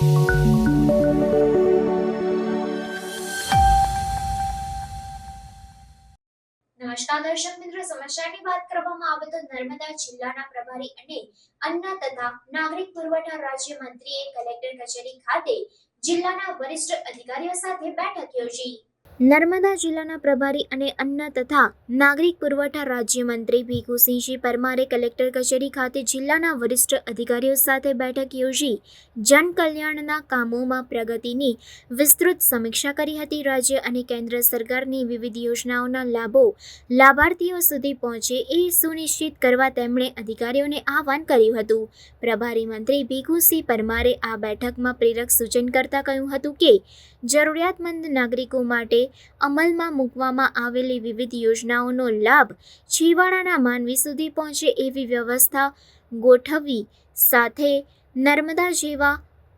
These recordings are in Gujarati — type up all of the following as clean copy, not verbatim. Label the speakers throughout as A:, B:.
A: નમસ્કાર દર્શક મિત્રો, સમાચારની વાત કરવામાં આવે તો નર્મદા જિલ્લાના પ્રભારી અને અન્ન તથા નાગરિક પુરવઠા રાજ્ય મંત્રીએ કલેક્ટર કચેરી ખાતે જિલ્લાના વરિષ્ઠ અધિકારીઓ સાથે બેઠક યોજી। નર્મદા જિલ્લાના પ્રભારી અને અન્ન તથા નાગરિક પુરવઠા રાજ્યમંત્રી ભીખુસિંહજી પરમારે કલેક્ટર કચેરી ખાતે જિલ્લાના વરિષ્ઠ અધિકારીઓ સાથે બેઠક યોજી જનકલ્યાણના કામોમાં પ્રગતિની વિસ્તૃત સમીક્ષા કરી હતી। રાજ્ય અને કેન્દ્ર સરકારની વિવિધ યોજનાઓના લાભો લાભાર્થીઓ સુધી પહોંચે એ સુનિશ્ચિત કરવા તેમણે અધિકારીઓને આહવાન કર્યું હતું। પ્રભારી મંત્રી ભીખુસિંહ પરમારે આ બેઠકમાં પ્રેરક સૂચન કરતા કહ્યું હતું કે જરૂરિયાતમંદ નાગરિકો માટે અમલમાં મૂકવામાં આવેલી વિવિધ યોજનાઓનો લાભ છેવાડાના માનવી સુધી પહોંચે એવી વ્યવસ્થા ગોઠવવી સાથે નર્મદા જેવા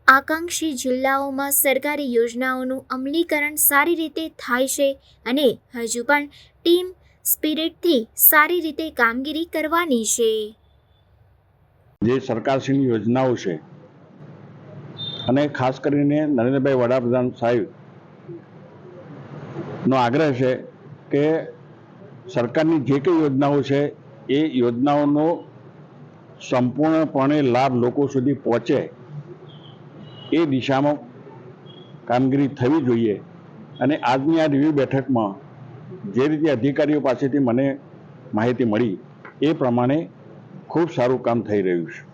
A: આકાંક્ષી જિલ્લાઓમાં સરકારી યોજનાઓનું અમલીકરણ સારી રીતે થાય છે અને હજુ પણ ટીમ સ્પિરિટથી સારી રીતે કામગીરી કરવાની છે।
B: જે સરકારશ્રીની યોજનાઓ છે અને ખાસ કરીને નરેન્દ્રભાઈ વડાપ્રધાન સાહેબ નો આગ્રહ છે કે સરકારની જે કંઈ યોજનાઓ છે એ યોજનાઓનો સંપૂર્ણપણે લાભ લોકો સુધી પહોંચે એ દિશામાં કામગીરી થવી જોઈએ। અને આજની આ રિવ્યુ બેઠકમાં જે રીતે અધિકારીઓ પાસેથી મને માહિતી મળી એ પ્રમાણે ખૂબ સારું કામ થઈ રહ્યું છે।